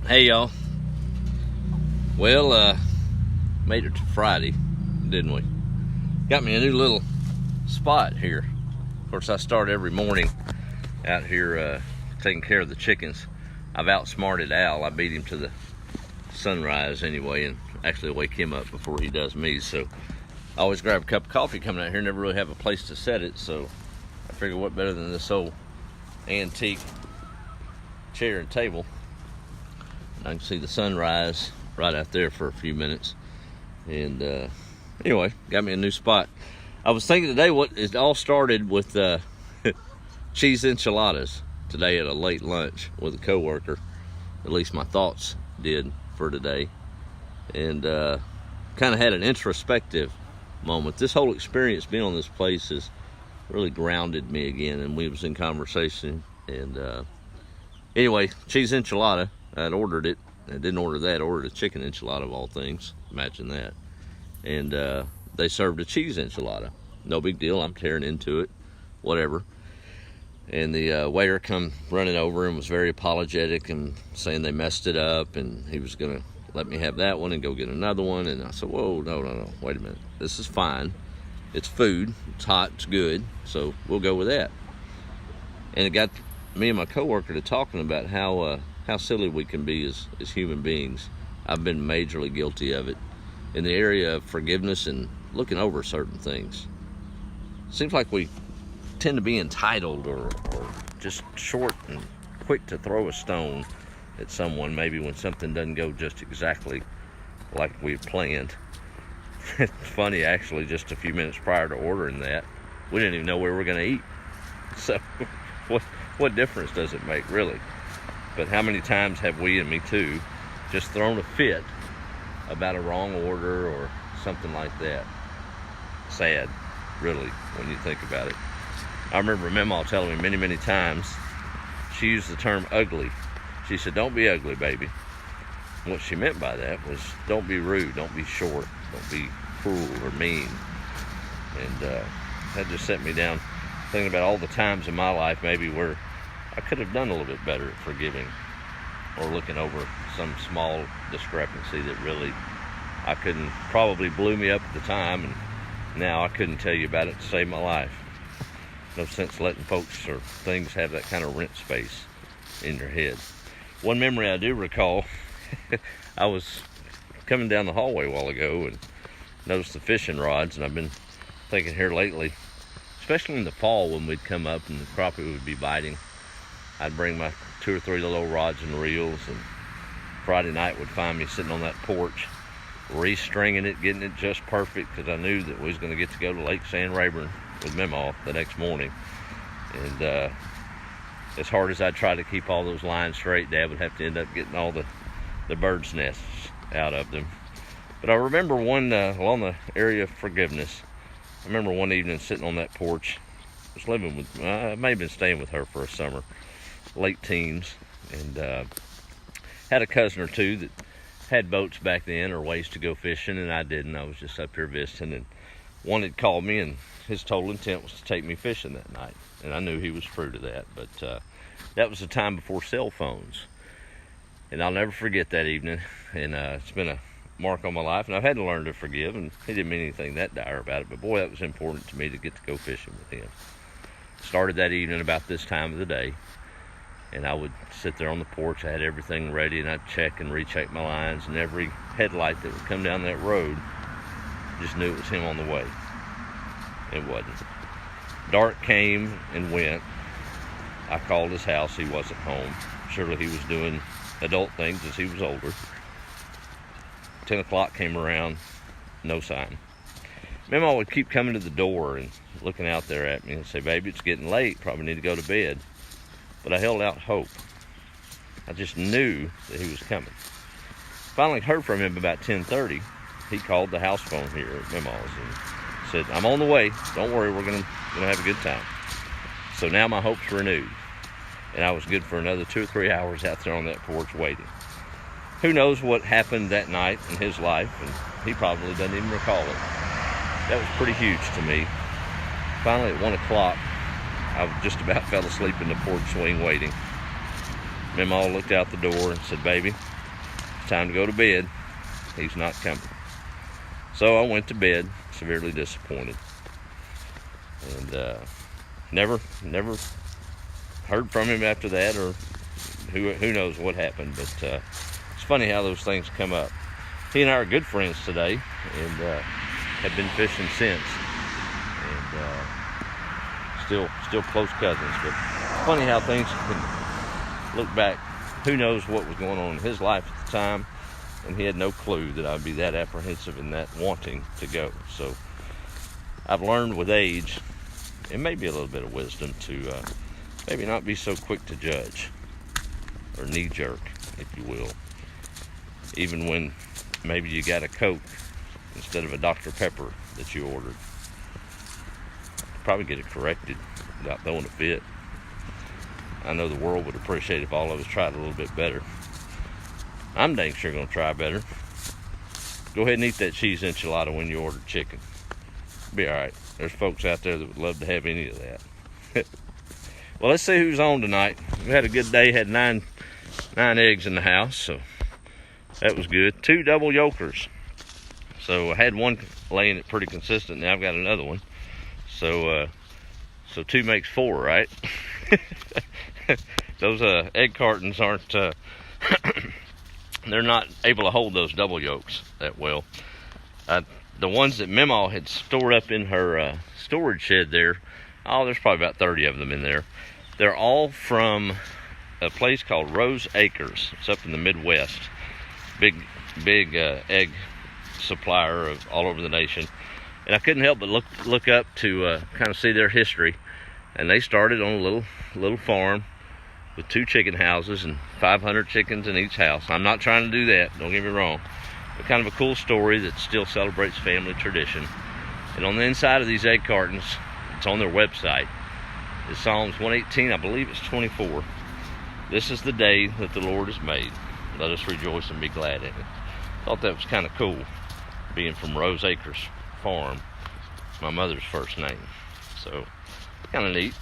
Hey y'all. Well, made it to Friday, didn't we? Got me a new little spot here. Of course, I start every morning out here taking care of the chickens. I've outsmarted Al. I beat him to the sunrise anyway, and actually wake him up before he does me. So I always grab a cup of coffee coming out here. Never really have a place to set it, so I figure what better than this old antique chair and table. I can see the sunrise right out there for a few minutes. And anyway, got me a new spot. I was thinking today it all started with cheese enchiladas today at a late lunch with a coworker. At least my thoughts did for today. And kind of had an introspective moment. This whole experience being on this place has really grounded me again, and we was in conversation. And anyway, cheese enchilada. I'd ordered it. I didn't order that. I ordered a chicken enchilada of all things. Imagine that. And they served a cheese enchilada. No big deal. I'm tearing into it. Whatever. And the waiter come running over and was very apologetic and saying they messed it up, and he was going to let me have that one and go get another one. And I said, whoa, no. Wait a minute. This is fine. It's food. It's hot. It's good. So we'll go with that. And it got me and my coworker to talking about how silly we can be as human beings. I've been majorly guilty of it in the area of forgiveness and looking over certain things. Seems like we tend to be entitled or just short and quick to throw a stone at someone maybe when something doesn't go just exactly like we planned. It's funny, actually, just a few minutes prior to ordering that, we didn't even know where we were going to eat. So what difference does it make, really? But how many times have we, and me too, just thrown a fit about a wrong order or something like that? Sad, really, when you think about it. I remember Mama telling me many times, she used the term ugly. She said, don't be ugly, baby. What she meant by that was, don't be rude, don't be short, don't be cruel or mean. And that just set me down thinking about all the times in my life maybe where I could have done a little bit better at forgiving or looking over some small discrepancy that really I couldn't, probably blew me up at the time, and now I couldn't tell you about it to save my life. No sense letting folks or things have that kind of rent space in your head. One memory I do recall, I was coming down the hallway a while ago and noticed the fishing rods, and I've been thinking here lately, especially in the fall when we'd come up and the crappie would be biting, I'd bring my 2 or 3 little rods and reels, and Friday night would find me sitting on that porch, restringing it, getting it just perfect, because I knew that we was going to get to go to Lake San Rayburn with Mima the next morning. And as hard as I'd try to keep all those lines straight, Dad would have to end up getting all the bird's nests out of them. But I remember one, along the area of forgiveness, I remember one evening sitting on that porch. I was living with, I may have been staying with her for a summer, late teens, and had a cousin or two that had boats back then or ways to go fishing, and I didn't. I was just up here visiting, and one had called me, and his total intent was to take me fishing that night, and I knew he was true to that. But that was the time before cell phones, and I'll never forget that evening. And it's been a mark on my life, and I've had to learn to forgive, and he didn't mean anything that dire about it, but boy, that was important to me to get to go fishing with him. Started that evening about this time of the day, and I would sit there on the porch. I had everything ready, and I'd check and recheck my lines, and every headlight that would come down that road, just knew it was him on the way. It wasn't. Dark came and went. I called his house. He wasn't home. Surely he was doing adult things as he was older. 10 o'clock came around, no sign. Mama would keep coming to the door and looking out there at me and say, baby, it's getting late, probably need to go to bed. But I held out hope. I just knew that he was coming. Finally heard from him about 10:30. He called the house phone here at Mama's and said, I'm on the way, don't worry, we're gonna have a good time. So now my hope's renewed, and I was good for another 2 or 3 hours out there on that porch waiting. Who knows what happened that night in his life, and he probably doesn't even recall it. That was pretty huge to me. Finally, at 1 o'clock, I just about fell asleep in the porch swing waiting. Mima looked out the door and said, baby, time to go to bed. He's not coming. So I went to bed, severely disappointed. And never heard from him after that, or who knows what happened. But it's funny how those things come up. He and I are good friends today, and have been fishing since, and still close cousins. But it's funny how things can look back. Who knows what was going on in his life at the time, and he had no clue that I'd be that apprehensive and that wanting to go. So I've learned with age, and maybe a little bit of wisdom, to maybe not be so quick to judge, or knee jerk, if you will. Even when maybe you got a Coke instead of a Dr. Pepper that you ordered. Probably get it corrected without throwing a fit. I know the world would appreciate if all of us tried a little bit better. I'm dang sure gonna try better. Go ahead and eat that cheese enchilada when you order chicken. Be alright. There's folks out there that would love to have any of that. Well, let's see who's on tonight. We had a good day, had nine eggs in the house, so that was good. 2 double yolkers. So I had one laying it pretty consistent. Now I've got another one. So 2 makes 4, right? Those egg cartons aren't, they're not able to hold those double yolks that well. The ones that Mima had stored up in her storage shed there, there's probably about 30 of them in there. They're all from a place called Rose Acres. It's up in the Midwest. Big egg supplier of all over the nation. And I couldn't help but look up to kind of see their history. And they started on a little farm with 2 chicken houses and 500 chickens in each house. I'm not trying to do that, don't get me wrong. But kind of a cool story that still celebrates family tradition. And on the inside of these egg cartons, it's on their website, is Psalms 118, I believe it's 24. This is the day that the Lord has made. Let us rejoice and be glad in it. Thought that was kind of cool, being from Rose Acres Farm, my mother's first name. So, kind of neat.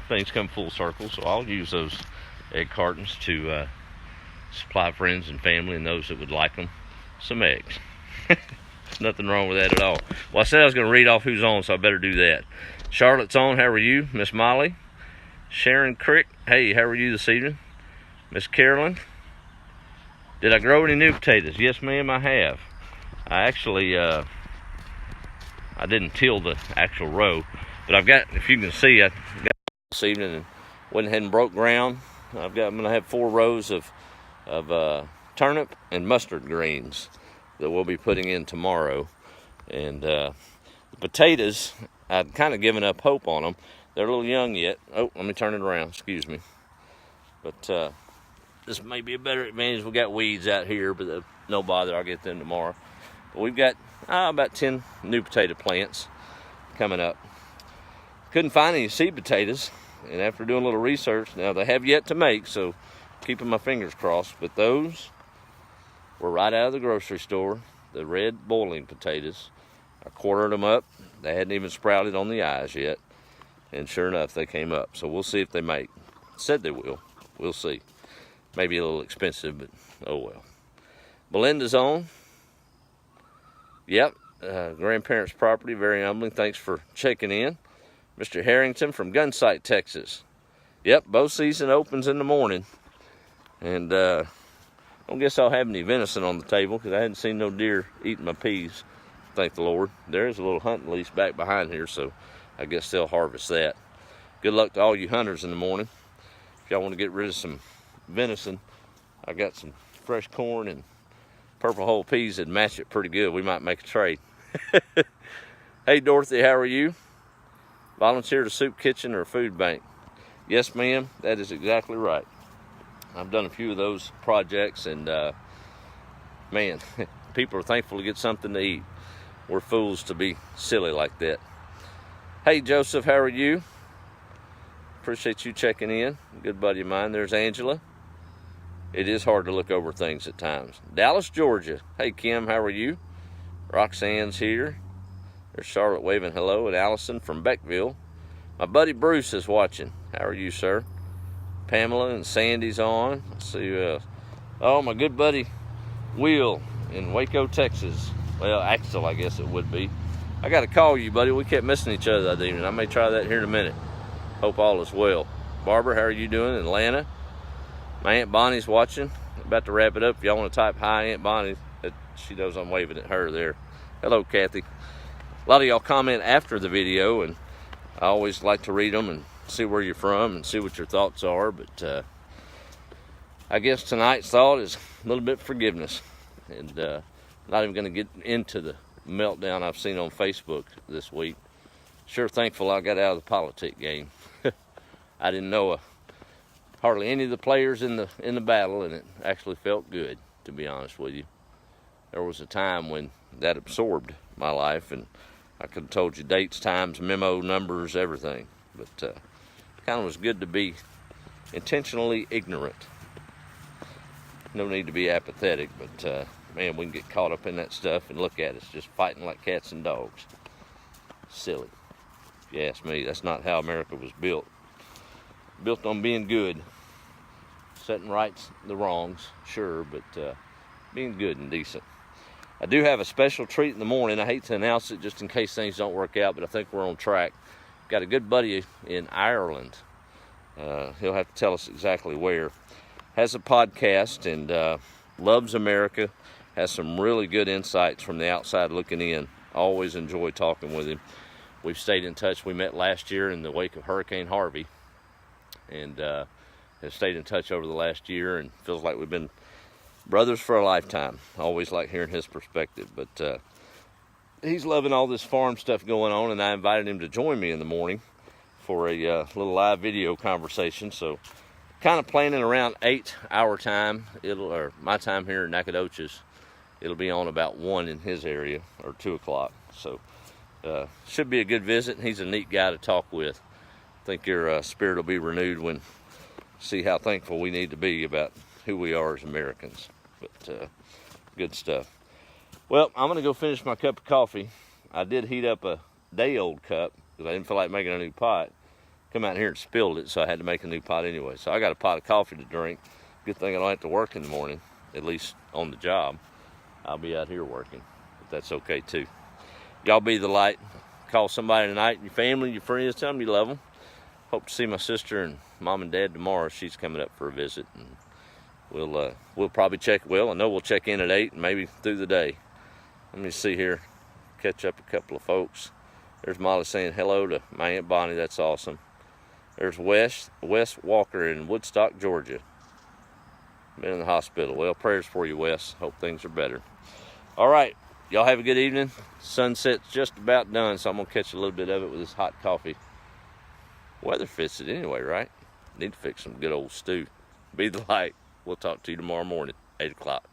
Things come full circle, so I'll use those egg cartons to supply friends and family and those that would like them some eggs. Nothing wrong with that at all. Well, I said I was going to read off who's on, so I better do that. Charlotte's on. How are you? Miss Molly. Sharon Crick. Hey, how are you this evening? Miss Carolyn. Did I grow any new potatoes? Yes, ma'am, I have. I actually, I didn't till the actual row, but I've got, if you can see, I got this evening and went ahead and broke ground. I'm going to have 4 rows of turnip and mustard greens that we'll be putting in tomorrow. And the potatoes, I'd kind of given up hope on them. They're a little young yet. Oh, let me turn it around, excuse me. But this may be a better advantage. We got weeds out here, but no bother, I'll get them tomorrow. But we've got about 10 new potato plants coming up. Couldn't find any seed potatoes, and after doing a little research, now they have yet to make, so keeping my fingers crossed. But those were right out of the grocery store, the red boiling potatoes. I quartered them up. They hadn't even sprouted on the eyes yet, and sure enough, they came up. So we'll see if they make. Said they will. We'll see. Maybe a little expensive, but oh well. Belinda's on. Yep, grandparents' property, very humbling. Thanks for checking in. Mr. Harrington from Gunsight, Texas. Yep, bow season opens in the morning. And I don't guess I'll have any venison on the table because I hadn't seen no deer eating my peas, thank the Lord. There is a little hunting lease back behind here, so I guess they'll harvest that. Good luck to all you hunters in the morning. If y'all want to get rid of some venison, I got some fresh corn and purple whole peas that match it pretty good. We might make a trade. Hey Dorothy, how are you? Volunteer to soup kitchen or food bank? Yes, ma'am, that is exactly right. I've done a few of those projects, and man, people are thankful to get something to eat. We're fools to be silly like that. Hey Joseph, how are you? Appreciate you checking in. Good buddy of mine. There's Angela. It is hard to look over things at times. Dallas, Georgia. Hey Kim, how are you? Roxanne's here. There's Charlotte waving hello, and Allison from Beckville. My buddy Bruce is watching. How are you, sir? Pamela and Sandy's on. Let's see. Oh, my good buddy Will in Waco, Texas. Well, Axel, I guess it would be. I got to call you, buddy. We kept missing each other that evening. I may try that here in a minute. Hope all is well. Barbara, how are you doing in Atlanta? My Aunt Bonnie's watching. About to wrap it up. If y'all want to type hi, Aunt Bonnie, she knows I'm waving at her there. Hello, Kathy. A lot of y'all comment after the video, and I always like to read them and see where you're from and see what your thoughts are. But I guess tonight's thought is a little bit forgiveness. And not even going to get into the meltdown I've seen on Facebook this week. Sure thankful I got out of the politic game. I didn't know hardly any of the players in the battle, and it actually felt good, to be honest with you. There was a time when that absorbed my life, and I could have told you dates, times, memo numbers, everything. But kind of was good to be intentionally ignorant. No need to be apathetic, but man, we can get caught up in that stuff and look at us just fighting like cats and dogs. Silly. If you ask me, that's not how America was built. Built on being good. Setting rights the wrongs, sure, but being good and decent. I do have a special treat in the morning. I hate to announce it just in case things don't work out, but I think we're on track. Got a good buddy in Ireland. He'll have to tell us exactly where. Has a podcast and loves America. Has some really good insights from the outside looking in. Always enjoy talking with him. We've stayed in touch. We met last year in the wake of Hurricane Harvey, and have stayed in touch over the last year, and feels like we've been brothers for a lifetime. I always like hearing his perspective, but he's loving all this farm stuff going on, and I invited him to join me in the morning for a little live video conversation. So kind of planning around 8 our time, or my time here in Nacogdoches. It'll be on about 1 in his area, or 2 o'clock. So should be a good visit. He's a neat guy to talk with. I think your spirit will be renewed when see how thankful we need to be about who we are as Americans. But good stuff. Well, I'm gonna go finish my cup of coffee. I did heat up a day-old cup because I didn't feel like making a new pot. Come out here and spilled it, so I had to make a new pot anyway. So I got a pot of coffee to drink. Good thing I don't have to work in the morning, at least on the job. I'll be out here working, but that's okay too. Y'all be the light. Call somebody tonight, your family, your friends, tell them you love them. Hope to see my sister and mom and dad tomorrow. She's coming up for a visit, and we'll probably check. Well, I know we'll check in at 8 and maybe through the day. Let me see here. Catch up a couple of folks. There's Molly saying hello to my Aunt Bonnie. That's awesome. There's Wes Walker in Woodstock, Georgia. Been in the hospital. Well, prayers for you, Wes. Hope things are better. All right. Y'all have a good evening. Sunset's just about done, so I'm going to catch a little bit of it with this hot coffee. Weather fits it anyway, right? Need to fix some good old stew. Be the light. We'll talk to you tomorrow morning, 8 o'clock.